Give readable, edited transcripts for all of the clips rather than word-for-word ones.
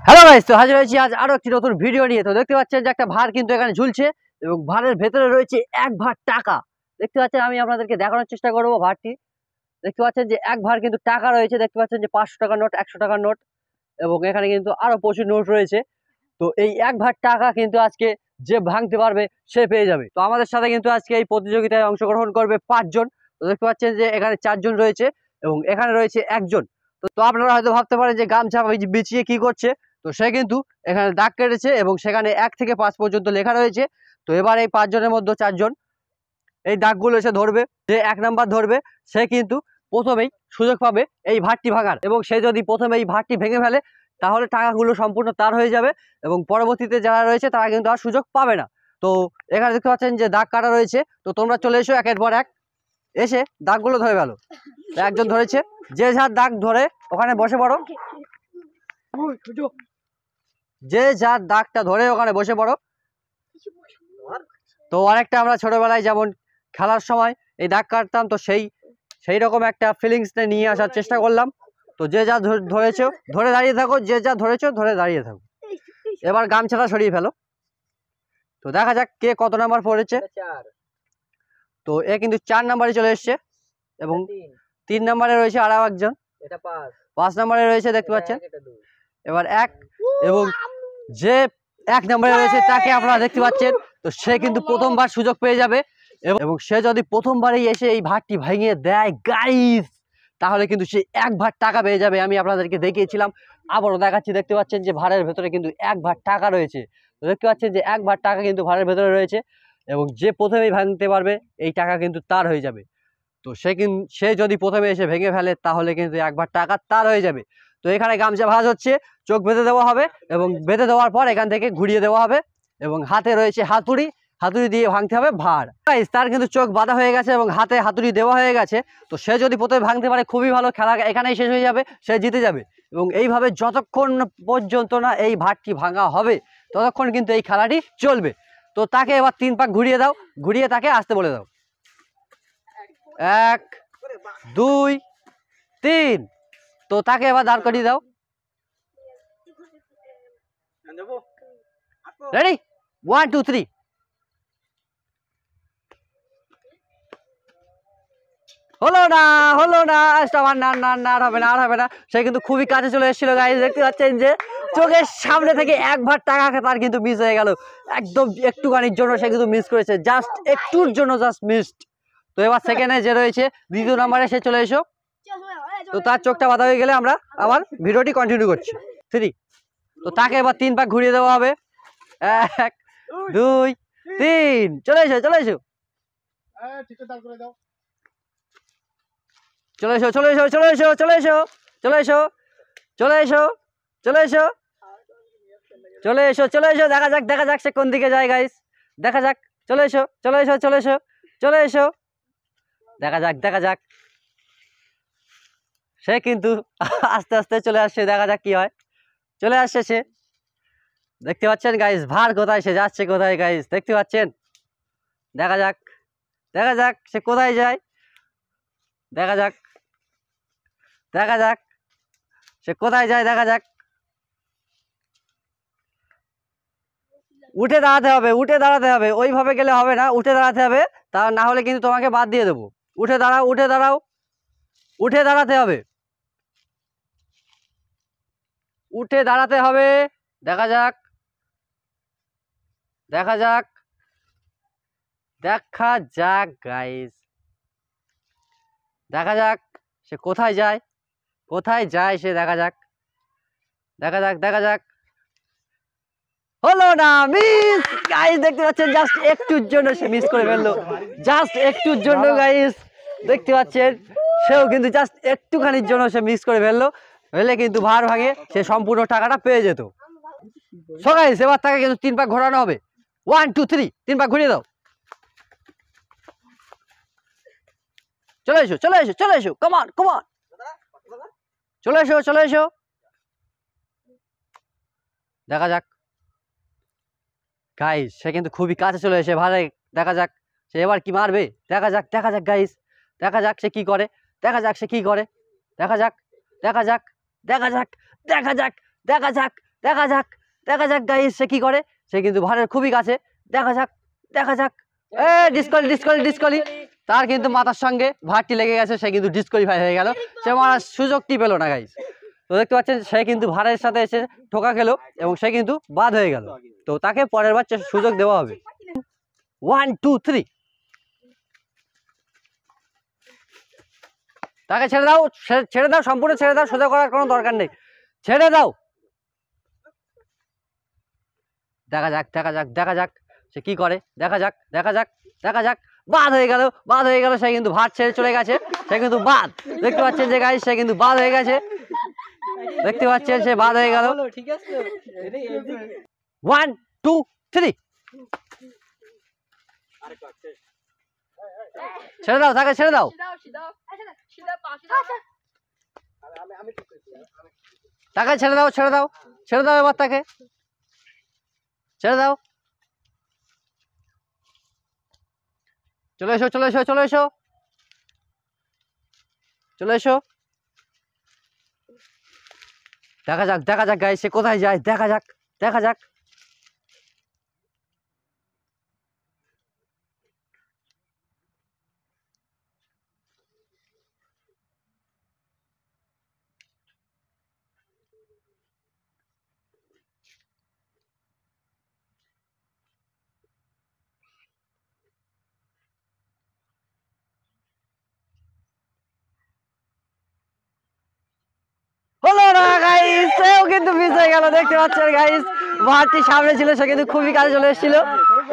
Hello guys, তো হাজির হয়েছি আজ আরো একটি নতুন ভিডিও নিয়ে। তো দেখতে পাচ্ছেন যে একটা ভার কিন্তু এখানে ঝুলছে এবং ভারের ভেতরে রয়েছে এক ভার টাকা। দেখতে পাচ্ছেন, আমি আপনাদেরকে দেখানোর চেষ্টা করবো ভারটি। দেখতে পাচ্ছেন যে এক ভার কিন্তু টাকা রয়েছে। দেখতে পাচ্ছেন যে 500 টাকার নোট, 100 টাকার নোট এবং এখানে কিন্তু আরো প্রচুর নোট রয়েছে। তো এই এক ভার টাকা কিন্তু আজকে যে ভাঙতে পারবে সে পেয়ে যাবে। তো আমাদের সাথে কিন্তু আজকে এই প্রতিযোগিতায় অংশগ্রহণ করবে 5 জন। তো দেখতে পাচ্ছেন যে এখানে 4 জন রয়েছে এবং এখানে রয়েছে একজন। তো আপনারা হয়তো ভাবতে পারেন যে গামছা বিছিয়ে কি করছে। তো সে কিন্তু এখানে দাগ কেটেছে এবং সেখানে 1 থেকে 5 পর্যন্ত লেখা রয়েছে। তো এবার এই 5 জনের মধ্যে 4 জন এই দাগগুলো এসে ধরবে। যে 1 নাম্বার ধরবে সে কিন্তু প্রথমেই সুযোগ পাবে এই ভারটি ভাঙার, এবং সে যদি প্রথমে এই ভারটি ভেঙে ফেলে তাহলে টাকাগুলো সম্পূর্ণ তার হয়ে যাবে এবং পরবর্তীতে যারা রয়েছে তারা কিন্তু আর সুযোগ পাবে না। তো এখানে দেখতে পাচ্ছেন যে দাগ কাটা রয়েছে। তো তোমরা চলে এসো একের পর এক, এসে দাগগুলো ধরে ফেলো। একজন ধরেছে, যে যার দাগ ধরে ওখানে বসে পড়ো। যে যার দাগটা ধরে ওখানে বসে পড়ো। তো অনেকটা আমরা ছোটবেলায় যেমন খেলার সময় এই দাগ কাটতাম, তো সেই রকম একটা ফিলিংস নিয়ে আসার চেষ্টা করলাম। তো যে যা ধরেছো ধরে দাঁড়িয়ে থাকো, যে যা ধরেছো ধরে দাঁড়িয়ে থাকো। এবার গামছাটা সরিয়ে ফেলো। তো দেখা যাক কে কত নাম্বার পড়েছে। তো এ কিন্তু 4 নাম্বারে চলে এসছে এবং 3 নাম্বারে রয়েছে আর একজন, 5 নাম্বারে রয়েছে দেখতে পাচ্ছেন। এবার 1 এবং যে 1 নাম্বারে রয়েছে তাকে আপনারা দেখতে পাচ্ছেন। তো সে কিন্তু প্রথমবার সুযোগ পেয়ে যাবে এবং সে যদি প্রথমবারেই এসে এই ভারটি ভেঙে দেয় গাইস, তাহলে কিন্তু সে 1 ভার টাকা পেয়ে যাবে। আমি আপনাদেরকে দেখিয়েছিলাম, আবারও দেখাচ্ছি। দেখতে পাচ্ছেন যে ভারের ভেতরে কিন্তু 1 ভার টাকা রয়েছে। তো দেখতে পাচ্ছেন যে 1 ভার টাকা কিন্তু ভারের ভেতরে রয়েছে এবং যে প্রথমেই ভাঙতে পারবে এই টাকা কিন্তু তার হয়ে যাবে। তো সে যদি প্রথমে এসে ভেঙে ফেলে তাহলে কিন্তু 1 ভার টাকা তার হয়ে যাবে। তো এখানে গামছা ভাঁজ হচ্ছে, চোখ বেঁধে দেওয়া হবে এবং বেঁধে দেওয়ার পর এখান থেকে ঘুরিয়ে দেওয়া হবে এবং হাতে রয়েছে হাতুড়ি, হাতুড়ি দিয়ে ভাঙতে হবে ভার। তার কিন্তু চোখ বাঁধা হয়ে গেছে এবং হাতে হাতুড়ি দেওয়া হয়ে গেছে। তো সে যদি প্রথমে ভাঙতে পারে খুবই ভালো, খেলা এখানেই শেষ হয়ে যাবে, সে জিতে যাবে। এবং এইভাবে যতক্ষণ পর্যন্ত না এই ভারটি ভাঙা হবে ততক্ষণ কিন্তু এই খেলাটি চলবে। তো তাকে এবার 3 পাক ঘুরিয়ে দাও, ঘুরিয়ে তাকে আসতে বলে দাও। 1 2 3। তো তাকে এবার দাঁড় করিয়ে দাও। রেডি, 1 2 3। হলো না, হলো না, না হবে না, আর হবে না। সে কিন্তু খুবই কাছে চলে এসেছিল গাইস। দেখতে পাচ্ছেন যে চোখের সামনে থেকে 1 ভার টাকা তার কিন্তু মিস হয়ে গেল। একদম একটুখানির জন্য সে কিন্তু মিস করেছে, জাস্ট একটুর জন্য, জাস্ট মিসড। তো এবার সেকেন্ডে যে রয়েছে 2য় নম্বরে সে চলে এসো। তো তার চোখটা বাঁধা হয়ে গেলে আমরা আবার ভিডিওটি কন্টিনিউ করছি। 3। তো তাকে এবার 3 পাক ঘুরিয়ে দেওয়া হবে। 1 2 3। চলে এসো, চলে এসো, চলে এসো, চলে এসো, চলে এসো, চলে এসো, চলে এসো, চলে এসো, চলে এসো, চলে এসো, চলে এসো। দেখা যাক, দেখা যাক সে কোন দিকে যায় গাইস। দেখা যাক, চলে এসো, চলে এসো, চলে এসো, চলে এসো। দেখা যাক, দেখা যাক। সে কিন্তু আস্তে আস্তে চলে আসছে, দেখা যাক কি হয়। চলে আসছে সে। দেখতে পাচ্ছেন গাইস ভার কোথায়, সে যাচ্ছে কোথায় গাইস, দেখতে পাচ্ছেন। দেখা যাক, দেখা যাক সে কোথায় যায়। দেখা যাক, দেখা যাক সে কোথায় যায়। দেখা যাক। উঠে দাঁড়াতে হবে, উঠে দাঁড়াতে হবে, ওইভাবে গেলে হবে না, উঠে দাঁড়াতে হবে। তা না হলে কিন্তু তোমাকে বাদ দিয়ে দেবো। উঠে দাঁড়াও, উঠে দাঁড়াও, উঠে দাঁড়াতে হবে, উঠে দাঁড়াতে হবে। দেখা যাক, দেখা যাক, দেখা যাক গাইস, দেখা যাক সে কোথায় যায়, কোথায় যায় সে। দেখা যাক, দেখা যাক, দেখা যাক। হলো না, মিস গাইস। দেখতে পাচ্ছেন জাস্ট একটুর জন্য সে মিস করে ফেললো, জাস্ট একটুর জন্য গাইস। দেখতে পাচ্ছেন সেও কিন্তু জাস্ট একটুখানির জন্য সে মিস করে ফেললো, হলে কিন্তু ভার ভাঙে সে সম্পূর্ণ টাকাটা পেয়ে যেত। সো গাইস এবার তাকে কিন্তু 3 পাক ঘোরানো হবে। 1 2 3। 3 পাক ঘুরিয়ে দাও। চলে এসো, চলে এসো, চলে এসো, কমান কমান, চলে এসো, চলে এসো। দেখা যাক গাইস, সে কিন্তু খুবই কাছে চলে এসে ভারে। দেখা যাক সে এবার কি মারবে। দেখা যাক, দেখা যাক গাইস, দেখা যাক সে কি করে, দেখা যাক সে কি করে। দেখা যাক, দেখা যাক, দেখা যাক, দেখা যাক, দেখা যাক, দেখা যাক দেখা যাক গাইস সে কি করে। সে কিন্তু ভারের খুবই কাছে। দেখা যাক দেখা যাক। এ ডিসকোয়ালি ডিসকোয়ালি ডিসকোয়ালি। তার কিন্তু মাথার সঙ্গে ভারটি লেগে গেছে, সে কিন্তু ডিসকোয়ালিফাই হয়ে গেল। সে মারার সুযোগটি পেল না গাইস। তো দেখতে পাচ্ছেন সে কিন্তু ভারের সাথে এসে ঠোকা খেলো এবং সে কিন্তু বাদ হয়ে গেল। তো তাকে পরের বার সুযোগ দেওয়া হবে। 1 2 3। তাকে ছেড়ে দাও, ছেড়ে দাও, সম্পূর্ণ ছেড়ে দাও, সোজা করার কোনো দরকার নেই, ছেড়ে দাও। দেখা যাক দেখা যাক দেখা যাক সে কি করে। দেখা যাক দেখা যাক দেখা যাক। বাদ হয়ে গেল বাদ হয়ে গেল। সে কিন্তু ভাত ছেড়ে চলে গেছে, সে কিন্তু বাদ। দেখতে পাচ্ছেন যে গাইস সে কিন্তু বাদ হয়ে গেছে। দেখতে পাচ্ছেন সে বাদ হয়ে গেল। 1 2 3। ছেড়ে দাও তাকে, ছেড়ে দাও তাকে, ছেড়ে দাও ছেড়ে দাও ছেড়ে দাও। এবার তাকে ছেড়ে দাও। চলে এসো চলে এসো চলে এসো চলে এসো। দেখা যাক গাইস সে কোথায় যায়। দেখা যাক দেখা যাক। হলো না গাইস, সেও কিন্তু মিস হয়ে গেল। দেখতে পাচ্ছেন গাইস ভারটি সামনে ছিল, সে কিন্তু খুবই কাছে চলে এসেছিল,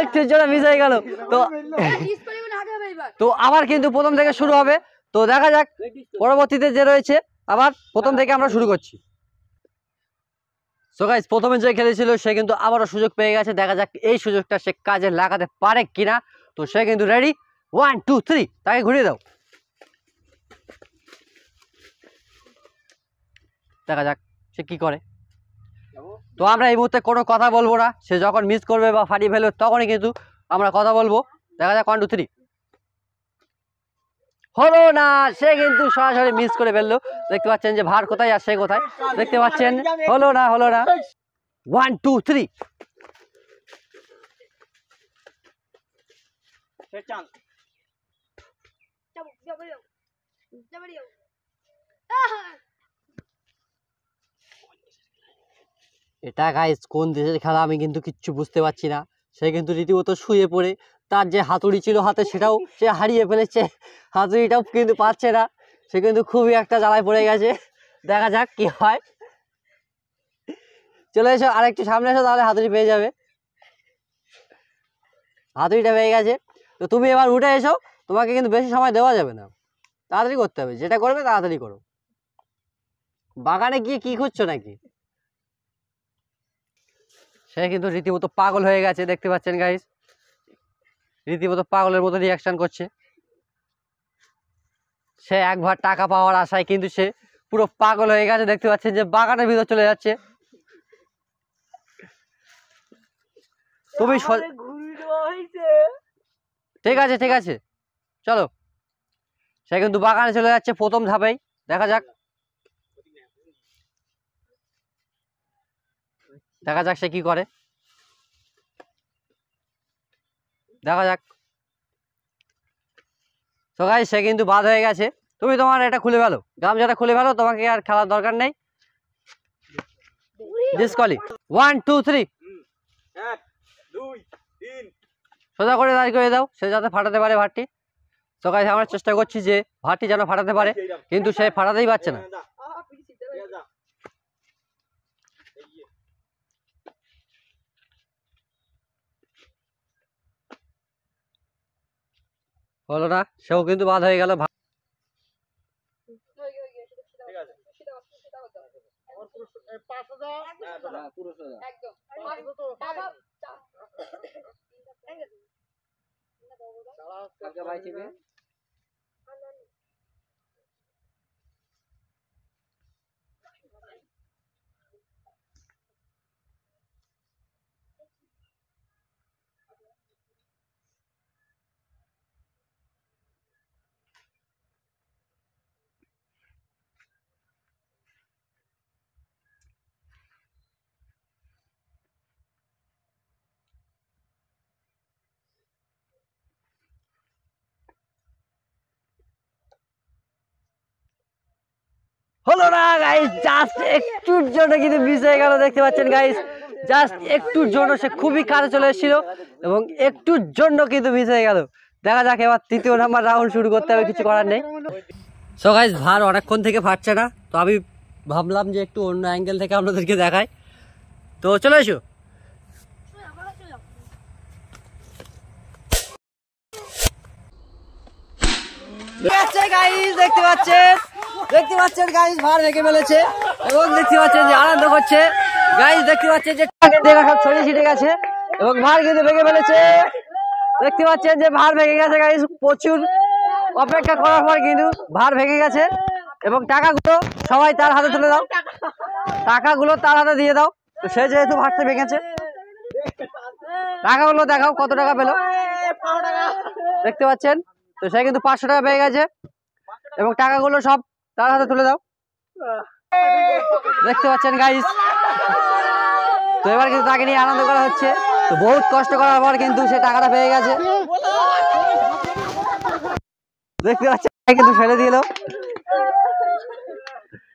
একটুর জন্য মিস হয়ে গেল। তো তো আবার কিন্তু প্রথম থেকে শুরু হবে। তো দেখা যাক পরবর্তীতে যে রয়েছে, আবার প্রথম থেকে আমরা শুরু করছি। সো গাইস প্রথমে যে খেলেছিল সে কিন্তু আবারও সুযোগ পেয়ে গেছে। দেখা যাক এই সুযোগটা সে কাজে লাগাতে পারে কিনা। তো সে কিন্তু রেডি। 1 2 3। তাকে ঘুরিয়ে দাও। দেখা যাক সে কি করে। তো আমরা এই মুহূর্তে কোনো কথা বলবো না, সে যখন মিস করবে বা ফাটিয়ে ফেলবে তখনই কিন্তু আমরা কথা বলবো। দেখা যাক 1 2 3। হলো না, সে কিন্তু সরাসরি মিস করে ফেললো। দেখতে পাচ্ছেন যে ভার কোথায় আর সে কোথায়। দেখতে পাচ্ছেন হলো না হলো না। 1 2 3। এটা গাইস কোন দেশের খেলা আমি কিন্তু কিচ্ছু বুঝতে পারছি না। সে কিন্তু রীতিমতো শুয়ে পড়ে তার যে হাতুড়ি ছিল হাতে সেটাও সে হারিয়ে ফেলেছে, হাতুড়িটাও কিন্তু পাচ্ছে না। সে কিন্তু খুবই একটা জ্বালায় পড়ে গেছে। দেখা যাক কি হয়। চলে এসো আরেকটু সামনে এসো, তাহলে হাতুড়ি পেয়ে যাবে। হাতুড়িটা পেয়ে গেছে। তো তুমি এবার উঠে এসো, তোমাকে কিন্তু বেশি সময় দেওয়া যাবে না, তাড়াতাড়ি করতে হবে, যেটা করবে তাড়াতাড়ি করো। বাগানে গিয়ে কি খুঁজছো নাকি? সে কিন্তু রীতিমতো পাগল হয়ে গেছে। দেখতে পাচ্ছেন গাইস রীতিমতো পাগলের মতো রিয়াকশন করছে। সে একবার টাকা পাওয়ার আশায় কিন্তু সে পুরো পাগল হয়ে গেছে। দেখতে পাচ্ছেন যে বাগানের ভিতর চলে যাচ্ছে। তুমি ঠিক আছে ঠিক আছে চলো। সে কিন্তু বাগানে চলে যাচ্ছে প্রথম ধাপেই। দেখা যাক দেখা যাক সে কি করে। দেখা যাক। তো গাইস সে কিন্তু বাদ হয়ে গেছে। তুমি তোমার এটা খুলে ফেলো, গামছাটা খুলে ফেলো, তোমাকে আর খেলার দরকার নেই। ডিসকলি। 1 2 3। 1 2 3। সোজা করে দাঁড় করে দাও, সে যাতে ফাটাতে পারে ভাতটি। তো গাইস আমরা চেষ্টা করছি যে ভাতটি যেন ফাটাতে পারে, কিন্তু সে ফাটাতেই পারছে না। হলো না, সেও কিন্তু বাদ হয়ে গেল। হলো না গাইস, জাস্ট একটুর জন্য কিন্তু মিস হয়ে গেল। দেখতে পাচ্ছেন গাইস, জাস্ট একটুর জন্য সে খুবই কাছে চলে এসেছিল এবং একটুর জন্য কিন্তু মিস হয়ে গেল। দেখা যাক এবার তৃতীয় নাম্বার রাউন্ড শুরু করতে হবে, কিছু করার নেই। সো গাইস, ভার অনেকক্ষণ থেকে ফাটছে না, তো আমি ভাবলাম যে একটু অন্য অ্যাঙ্গেল থেকে আপনাদেরকে দেখাই। তো চলে এসো। দেখতে পাচ্ছেন গাইস, ভার ভেঙে ফেলেছে এবং দেখতে পাচ্ছেন যে আনন্দ করছে। গাইস দেখতে পাচ্ছেন যে সব ছড়িয়ে ছিটে গেছে এবং ভার কিন্তু ভেঙে ফেলেছে। দেখতে পাচ্ছেন যে ভার ভেঙে গেছে গাইস, প্রচুর অপেক্ষা করার পর কিন্তু ভার ভেঙে গেছে এবং টাকাগুলো সবাই তার হাতে তুলে দাও, টাকাগুলো তার হাতে দিয়ে দাও। তো সে যেহেতু ভারটা ভেঙেছে, টাকাগুলো দেখাও কত টাকা পেলো। দেখতে পাচ্ছেন, তো সে কিন্তু 500 টাকা পেয়ে গেছে এবং টাকাগুলো সব তার হাতে তুলে দাও। দেখতে পাচ্ছেন গাইস, তো এবার কিন্তু তাকে নিয়ে আনন্দ করা হচ্ছে। তো বহুত কষ্ট করার পর কিন্তু সে টাকাটা পেয়ে গেছে। দেখতে পাচ্ছেন কিন্তু ফেলে দিল।